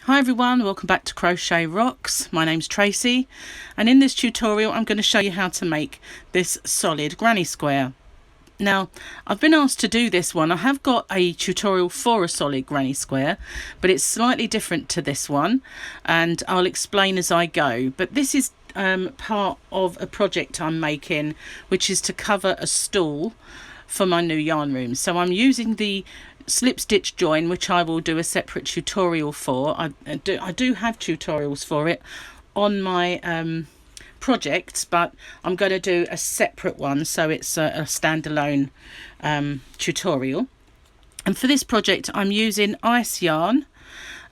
Hi everyone, welcome back to Crochet Rocks. My name's Tracy, and in this tutorial I'm going to show you how to make this solid granny square. Now, I've been asked to do this one. I have got a tutorial for a solid granny square, but it's slightly different to this one, and I'll explain as I go. But this is part of a project I'm making, which is to cover a stall for my new yarn room. So I'm using the slip stitch join, which I will do a separate tutorial for. I do have tutorials for it on my projects, but I'm going to do a separate one, so it's a standalone tutorial. And for this project I'm using ice yarn,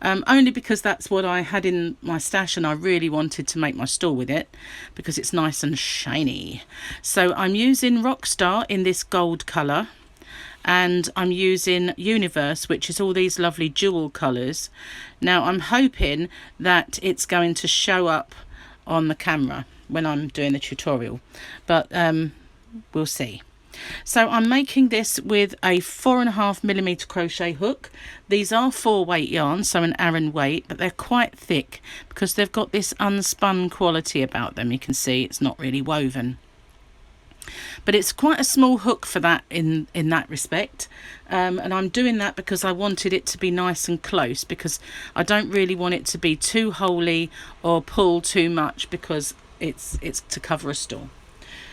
only because that's what I had in my stash and I really wanted to make my stall with it because it's nice and shiny. So I'm using Rockstar in this gold colour, and I'm using Universe, which is all these lovely jewel colours. Now I'm hoping that it's going to show up on the camera when I'm doing the tutorial, but we'll see. So I'm making this with a 4.5mm crochet hook. These are 4-weight yarns, so an Aran weight, but they're quite thick because they've got this unspun quality about them. You can see it's not really woven. But it's quite a small hook for that in that respect, and I'm doing that because I wanted it to be nice and close, because I don't really want it to be too holey or pull too much, because it's to cover a stall.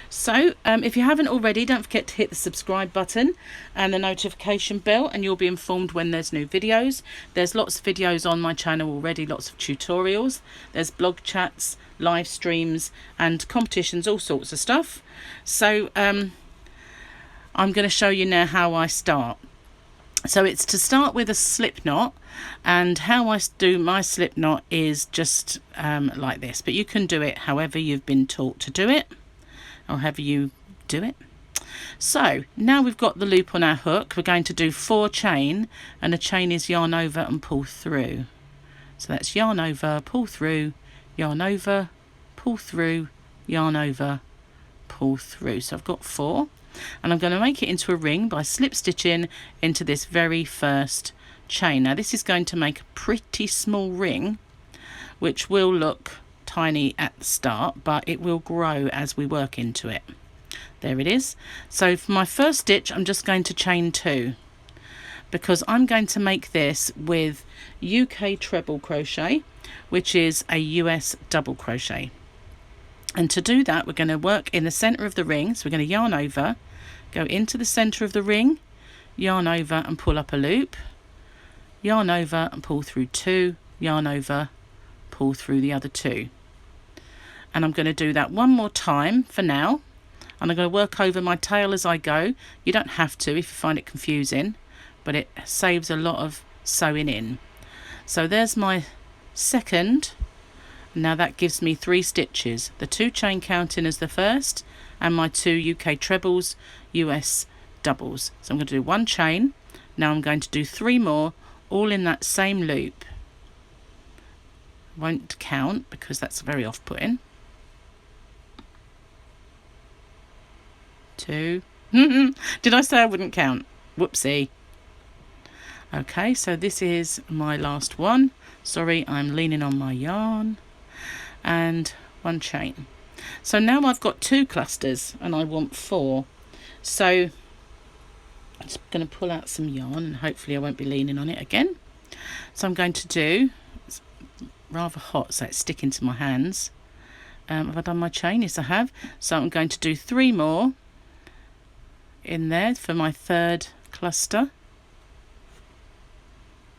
So if you haven't already, don't forget to hit the subscribe button and the notification bell, and you'll be informed when there's new videos. There's lots of videos on my channel already, lots of tutorials. There's blog chats, live streams and competitions, all sorts of stuff. So I'm going to show you now how I start. So it's to start with a slip knot, and how I do my slip knot is just like this, but you can do it however you've been taught to do it, or however you do it. So now we've got the loop on our hook, we're going to do 4 chain, and a chain is yarn over and pull through. So that's yarn over, pull through, yarn over, pull through, yarn over, pull through. So I've got 4, and I'm going to make it into a ring by slip stitching into this very first chain. Now this is going to make a pretty small ring, which will look tiny at the start, but it will grow as we work into it. There it is. So for my first stitch I'm just going to chain 2, because I'm going to make this with UK treble crochet, which is a US double crochet. And to do that we're going to work in the center of the ring. So we're going to yarn over, go into the center of the ring, yarn over and pull up a loop, yarn over and pull through 2, yarn over, pull through the other 2. And I'm going to do that one more time for now, and I'm going to work over my tail as I go. You don't have to if you find it confusing, but it saves a lot of sewing in. So there's my second. Now that gives me 3 stitches, the 2 chain counting as the first, and my 2 UK trebles, US doubles. So I'm going to do 1 chain. Now I'm going to do 3 more, all in that same loop. Won't count because that's very off-putting. 2. Did I say I wouldn't count? Whoopsie. Okay, so this is my last one. Sorry, I'm leaning on my yarn. And 1 chain. So now I've got 2 clusters and I want 4. So I'm just going to pull out some yarn, and hopefully I won't be leaning on it again. So I'm going to do, it's rather hot so it's sticking to my hands. Have I done my chain? Yes I have. So I'm going to do 3 more in there for my 3rd cluster.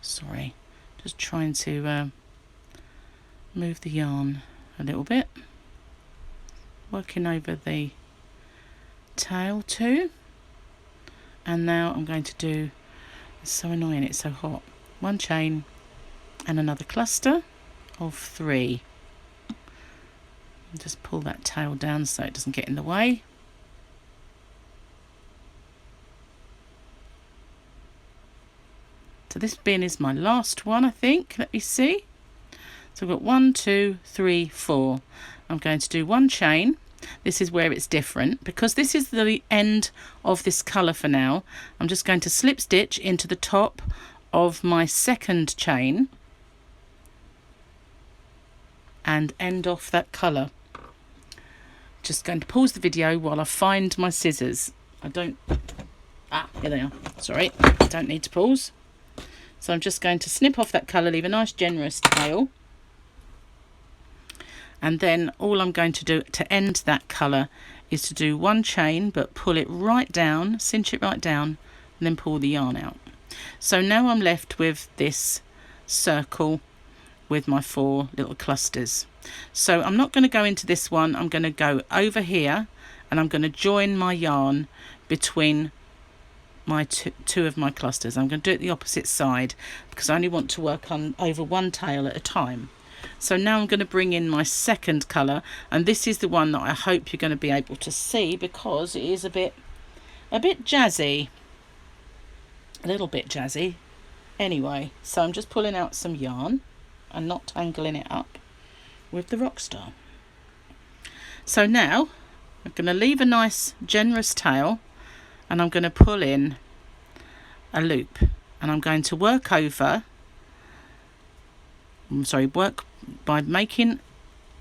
Sorry, just trying to move the yarn a little bit, working over the tail too. And now I'm going to do, it's so annoying, it's so hot, 1 chain and another cluster of 3. Just pull that tail down so it doesn't get in the way. So this bin is my last one, I think. Let me see. So I've got 1, 2, 3, 4. I'm going to do 1 chain. This is where it's different, because this is the end of this colour for now. I'm just going to slip stitch into the top of my 2nd chain, and end off that colour. Just going to pause the video while I find my scissors. Here they are. Sorry, don't need to pause. So I'm just going to snip off that colour, leave a nice generous tail. And then all I'm going to do to end that colour is to do one chain, but pull it right down, cinch it right down, and then pull the yarn out. So now I'm left with this circle with my 4 little clusters. So I'm not going to go into this one, I'm going to go over here and I'm going to join my yarn between my two of my clusters. I'm going to do it the opposite side because I only want to work on over one tail at a time. So now I'm going to bring in my second colour, and this is the one that I hope you're going to be able to see because it is a bit jazzy, a little bit jazzy. Anyway, so I'm just pulling out some yarn and not tangling it up with the Rockstar. So now I'm going to leave a nice generous tail and I'm going to pull in a loop, and I'm going to work by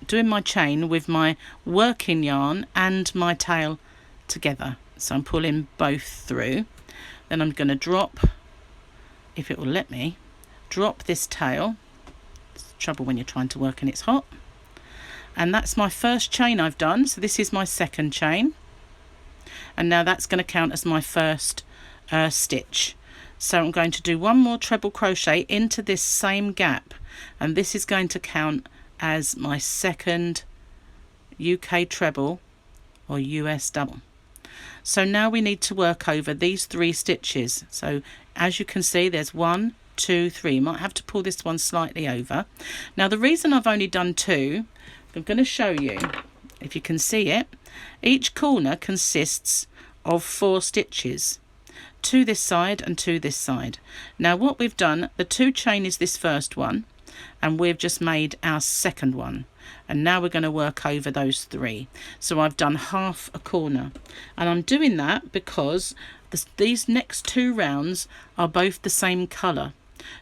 doing my chain with my working yarn and my tail together. So I'm pulling both through. Then I'm going to drop, if it will let me, drop this tail. It's trouble when you're trying to work and it's hot. And that's my first chain I've done. So this is my second chain. And now that's going to count as my first stitch. So I'm going to do one more treble crochet into this same gap, and this is going to count as my second UK treble or US double. So now we need to work over these 3 stitches. So as you can see, there's 1, 2, 3. You might have to pull this one slightly over. Now the reason I've only done 2, I'm going to show you if you can see it. Each corner consists of 4 stitches, 2 this side and 2 this side. Now what we've done, the 2 chain is this first one, and we've just made our second one, and now we're going to work over those 3. So I've done half a corner, and I'm doing that because these next 2 rounds are both the same colour,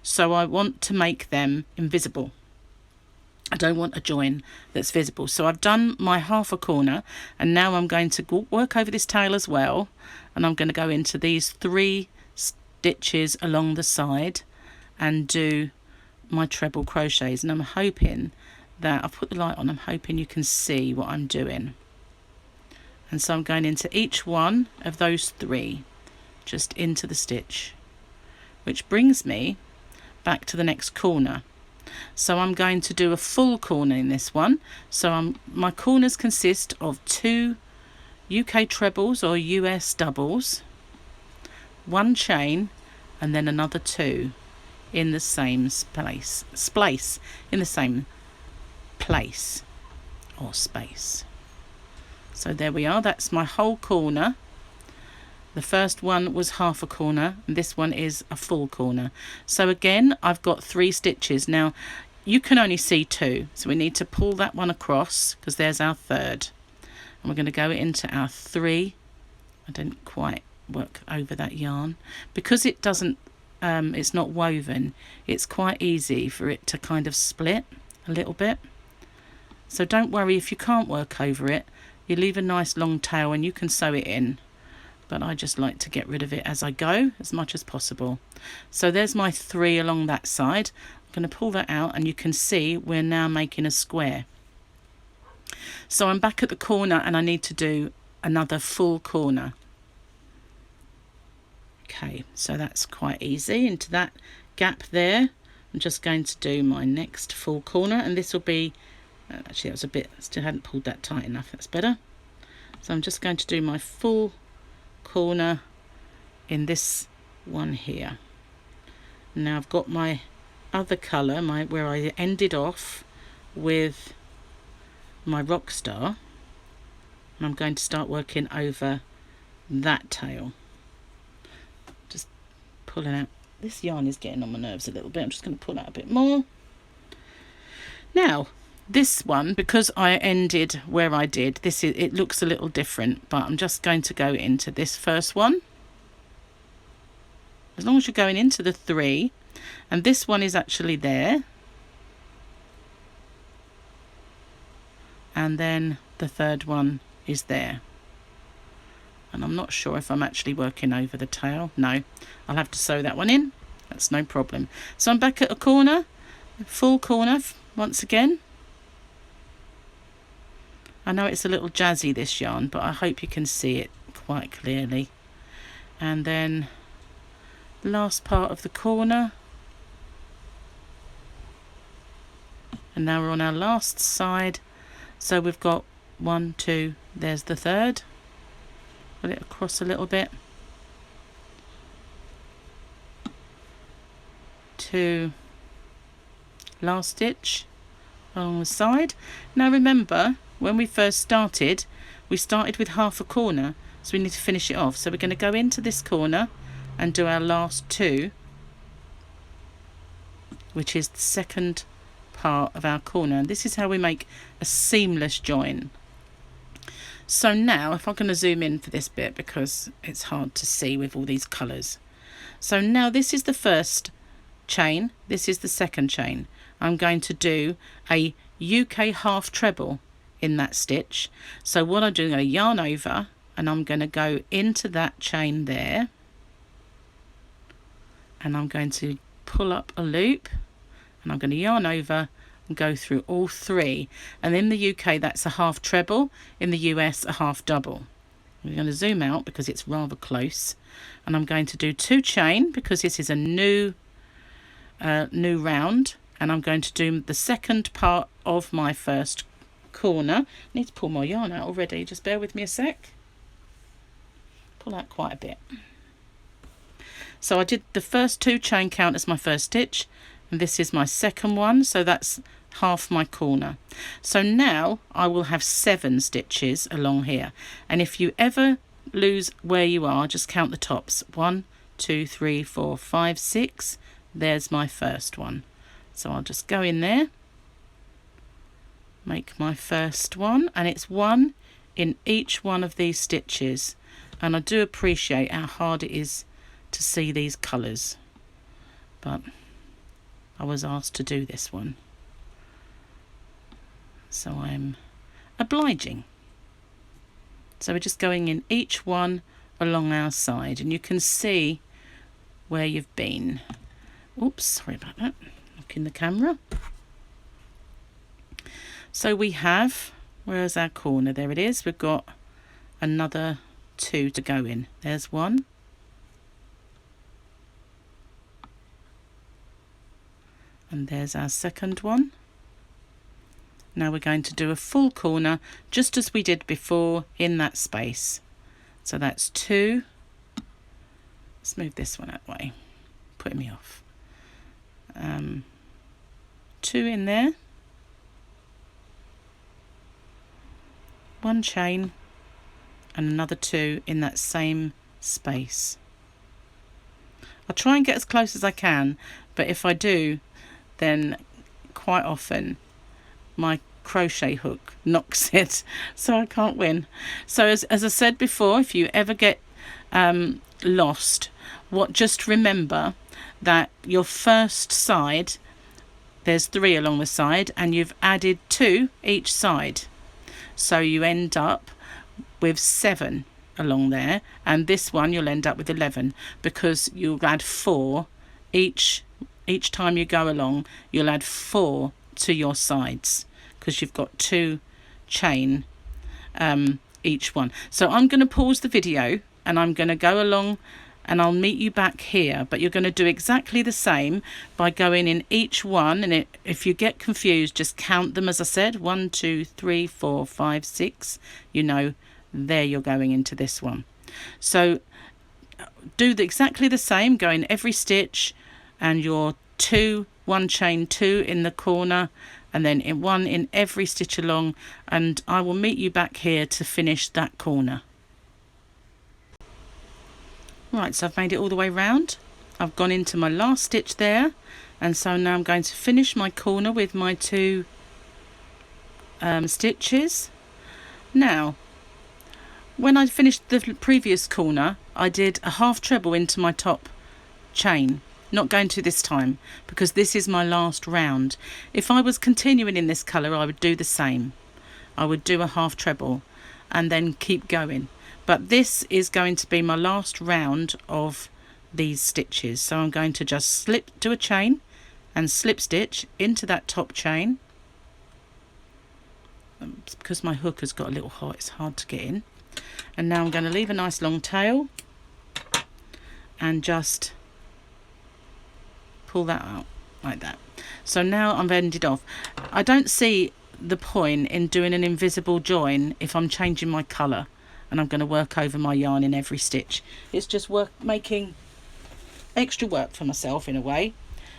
so I want to make them invisible. I don't want a join that's visible. So I've done my half a corner, and now I'm going to work over this tail as well, and I'm going to go into these 3 stitches along the side and do my treble crochets. And I'm hoping that, I've put the light on, I'm hoping you can see what I'm doing. And so I'm going into each one of those 3, just into the stitch, which brings me back to the next corner. So I'm going to do a full corner in this one. So my corners consist of 2 UK trebles or US doubles, 1 chain, and then another 2 in the same in the same place or space. So there we are, that's my whole corner. The first one was half a corner, and this one is a full corner. So again, I've got 3 stitches. Now you can only see 2, so we need to pull that one across because there's our third, and we're going to go into our 3. I didn't quite work over that yarn because it doesn't it's not woven. It's quite easy for it to kind of split a little bit, so don't worry if you can't work over it. You leave a nice long tail and you can sew it in, but I just like to get rid of it as I go as much as possible. So there's my 3 along that side. I'm going to pull that out, and you can see we're now making a square. So I'm back at the corner and I need to do another full corner. Okay, so that's quite easy. Into that gap there, I'm just going to do my next full corner, and this will be, actually that was a bit, still hadn't pulled that tight enough, that's better. So I'm just going to do my full corner in this one here. Now I've got my other colour, where I ended off with my Rockstar, and I'm going to start working over that tail. Just pulling out, this yarn is getting on my nerves a little bit. I'm just going to pull out a bit more. Now this one, because I ended where I did, it looks a little different, but I'm just going to go into this first one. As long as you're going into the 3, and this one is actually there. and then the third one is there. And I'm not sure if I'm actually working over the tail. No, I'll have to sew that one in. That's no problem. So I'm back at a corner, full corner once again. I know it's a little jazzy, this yarn, but I hope you can see it quite clearly. And then last part of the corner. And now we're on our last side. So we've got 1, 2, there's the third. Put it across a little bit. 2, last stitch along the side. Now remember, when we first started, we started with half a corner, so we need to finish it off. So we're going to go into this corner and do our last 2, which is the second part of our corner. And this is how we make a seamless join. So now, if I'm going to zoom in for this bit because it's hard to see with all these colours. So now this is the first chain, this is the second chain. I'm going to do a UK half treble in that stitch. So what I'm doing, I'm going to yarn over and I'm going to go into that chain there, and I'm going to pull up a loop, and I'm going to yarn over and go through all 3. And in the UK that's a half treble, in the US a half double. We're going to zoom out because it's rather close, and I'm going to do 2 chain because this is a new round, and I'm going to do the second part of my first corner. I need to pull my yarn out already, just bear with me a sec. Pull out quite a bit. So I did the first 2 chain count as my first stitch, and this is my second one, so that's half my corner. So now I will have 7 stitches along here, and if you ever lose where you are, just count the tops. 1, 2, 3, 4, 5, 6. There's my first one. So I'll just go in there, make my first one, and it's 1 in each one of these stitches. And I do appreciate how hard it is to see these colours, but I was asked to do this one, so I'm obliging. So we're just going in each one along our side, and you can see where you've been. Oops, sorry about that, knocking the camera. So we have, where's our corner? There it is. We've got another 2 to go in. There's 1. And there's our second one. Now we're going to do a full corner just as we did before in that space. So that's 2. Let's move this one that way, putting me off. 2 in there, 1 chain, and another 2 in that same space. I'll try and get as close as I can, but if I do, then quite often my crochet hook knocks it, so I can't win. So as I said before, if you ever get lost, just remember that your first side, there's 3 along the side, and you've added 2 each side, so you end up with 7 along there, and this one you'll end up with 11 because you'll add 4 each time you go along. You'll add 4 to your sides because you've got 2 chain each one. So I'm going to pause the video and I'm going to go along and I'll meet you back here, but you're going to do exactly the same by going in each one, and if you get confused, just count them as I said. 1, 2, 3, 4, 5, 6. You know, there you're going into this one. So do exactly the same, go in every stitch, and your 2, 1 chain 2 in the corner, and then 1 in every stitch along, and I will meet you back here to finish that corner. Right, so I've made it all the way round. I've gone into my last stitch there, and so now I'm going to finish my corner with my 2 stitches. Now, when I finished the previous corner, I did a half treble into my top chain. Not going to this time because this is my last round. If I was continuing in this colour, I would do the same. I would do a half treble and then keep going. But this is going to be my last round of these stitches, so I'm going to just do a chain and slip stitch into that top chain. Because my hook has got a little hot, it's hard to get in. And now I'm going to leave a nice long tail and just pull that out like that. So now I've ended off. I don't see the point in doing an invisible join if I'm changing my colour and I'm going to work over my yarn in every stitch. It's just making extra work for myself in a way.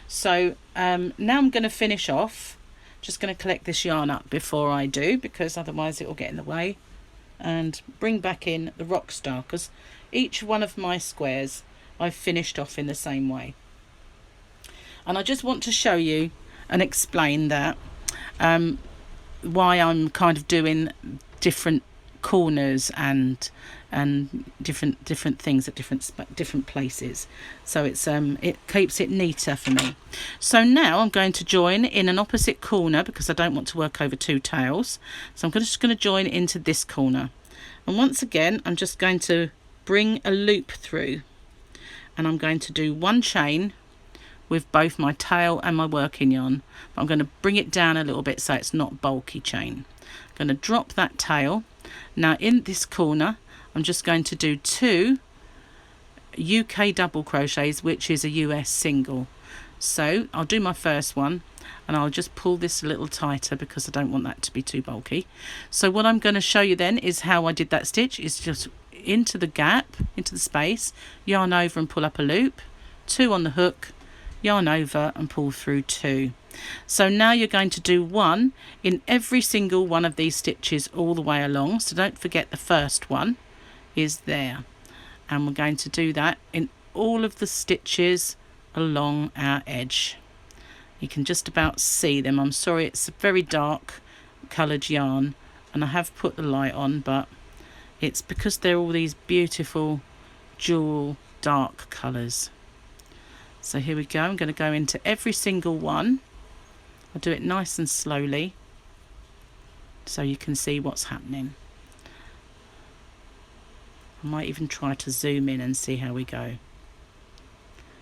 So now I'm going to finish off. Just going to collect this yarn up before I do, because otherwise it will get in the way, and bring back in the Rockstar, because each one of my squares I've finished off in the same way. And I just want to show you and explain that why I'm kind of doing different corners and different things at different places, so it's it keeps it neater for me. So now I'm going to join in an opposite corner because I don't want to work over two tails, so I'm just going to join into this corner, and once again I'm just going to bring a loop through, and I'm going to do one chain with both my tail and my working yarn, but I'm going to bring it down a little bit so it's not bulky chain. I'm going to drop that tail. Now in this corner I'm just going to do 2 UK double crochets, which is a US single. So I'll do my first one and I'll just pull this a little tighter because I don't want that to be too bulky. So what I'm going to show you then is how I did that stitch. Is just into the gap, into the space, yarn over and pull up a loop, 2 on the hook, yarn over and pull through 2. So now you're going to do 1 in every single one of these stitches all the way along. So don't forget the first one is there, and we're going to do that in all of the stitches along our edge. You can just about see them. I'm sorry, it's a very dark coloured yarn and I have put the light on, but it's because they're all these beautiful jewel dark colours. So here we go. I'm going to go into every single one. I'll do it nice and slowly so you can see what's happening. I might even try to zoom in and see how we go.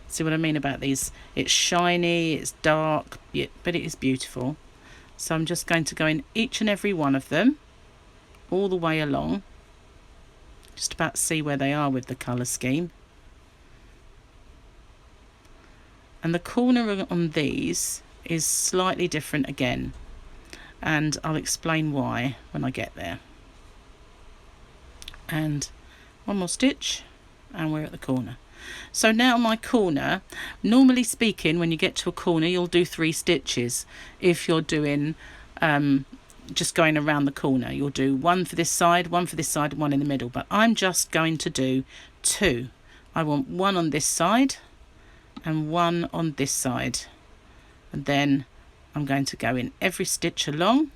See what I mean about these? It's shiny, it's dark, but it is beautiful. So I'm just going to go in each and every one of them all the way along. Just about see where they are with the colour scheme. And the corner on these is slightly different again, and I'll explain why when I get there. And one more stitch and we're at the corner. So now my corner, normally speaking, when you get to a corner you'll do 3 stitches. If you're doing just going around the corner, you'll do 1 for this side, 1 for this side, and 1 in the middle, but I'm just going to do 2. I want 1 on this side and 1 on this side, and then I'm going to go in every stitch along.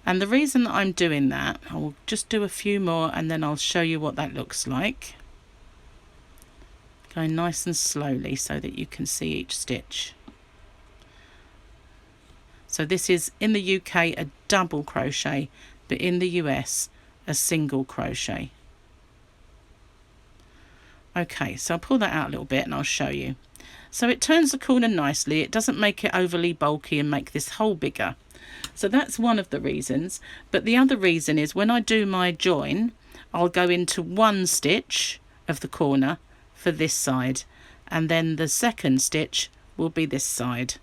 And the reason that I'm doing that, I will just do a few more and then I'll show you what that looks like. Going nice and slowly so that you can see each stitch. So this is in the UK a double crochet, but in the US a single crochet. Okay, so I'll pull that out a little bit and I'll show you. So it turns the corner nicely. It doesn't make it overly bulky and make this hole bigger. So that's one of the reasons. But the other reason is when I do my join, I'll go into 1 stitch of the corner for this side, and then the second stitch will be this side.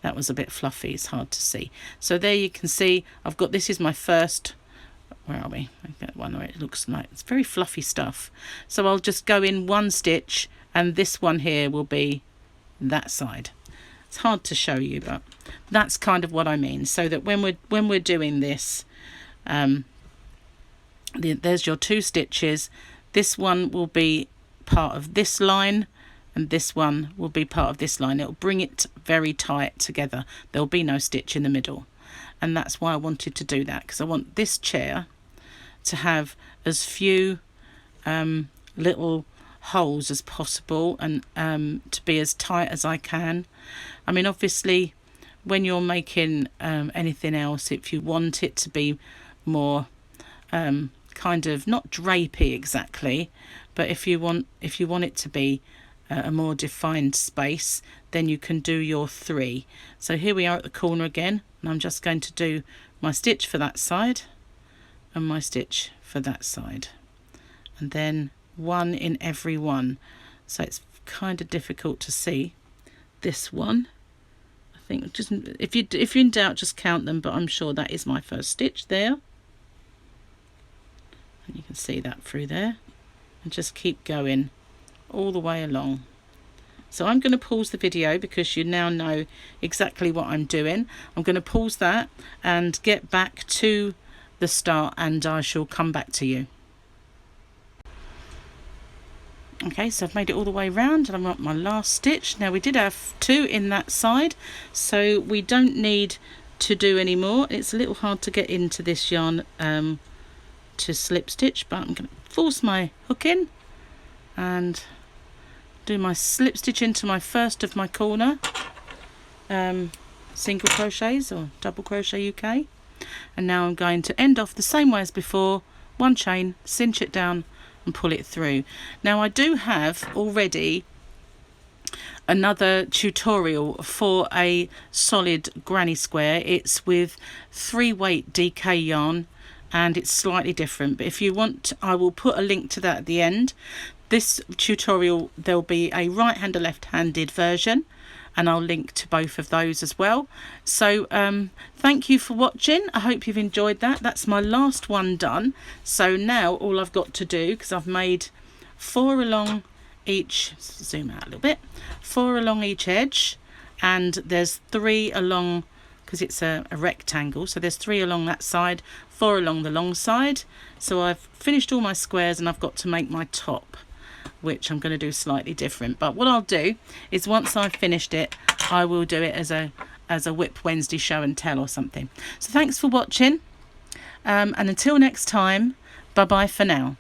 That was a bit fluffy, it's hard to see. So there you can see I've got, this is my first, where are we? I get one where it looks like it's very fluffy stuff. So I'll just go in 1 stitch and this one here will be that side. It's hard to show you, but that's kind of what I mean. So that when we're doing this, there's your 2 stitches. This one will be part of this line and this one will be part of this line. It'll bring it very tight together. There'll be no stitch in the middle, and that's why I wanted to do that, because I want this chair to have as few little holes as possible and to be as tight as I can. I mean, obviously when you're making anything else, if you want it to be more kind of not drapey exactly, but if you want it to be a more defined space, then you can do your 3. So here we are at the corner again, and I'm just going to do my stitch for that side and my stitch for that side, and then 1 in every one. So it's kind of difficult to see this one. I think just if you're in doubt, just count them, but I'm sure that is my first stitch there, and you can see that through there, and just keep going all the way along. So I'm going to pause the video because you now know exactly what I'm doing. I'm going to pause that and get back to the start, and I shall come back to you. Okay, so I've made it all the way around, and I'm at my last stitch. Now we did have 2 in that side, so we don't need to do any more. It's a little hard to get into this yarn to slip stitch, but I'm going to force my hook in and do my slip stitch into my first of my corner single crochets or double crochet UK, and now I'm going to end off the same way as before, 1 chain, cinch it down and pull it through. Now I do have already another tutorial for a solid granny square. It's with 3-weight DK yarn, and it's slightly different, but if you want, I will put a link to that at the end. This tutorial, there'll be a right-handed, left-handed version, and I'll link to both of those as well. So thank you for watching. I hope you've enjoyed that. That's my last one done. So now all I've got to do, because I've made 4 along each, zoom out a little bit, 4 along each edge, and there's 3 along, because it's a rectangle, so there's 3 along that side, 4 along the long side. So I've finished all my squares, and I've got to make my top, which I'm going to do slightly different. But what I'll do is once I've finished it, I will do it as a Whip Wednesday show and tell or something. So thanks for watching, and until next time, bye bye for now.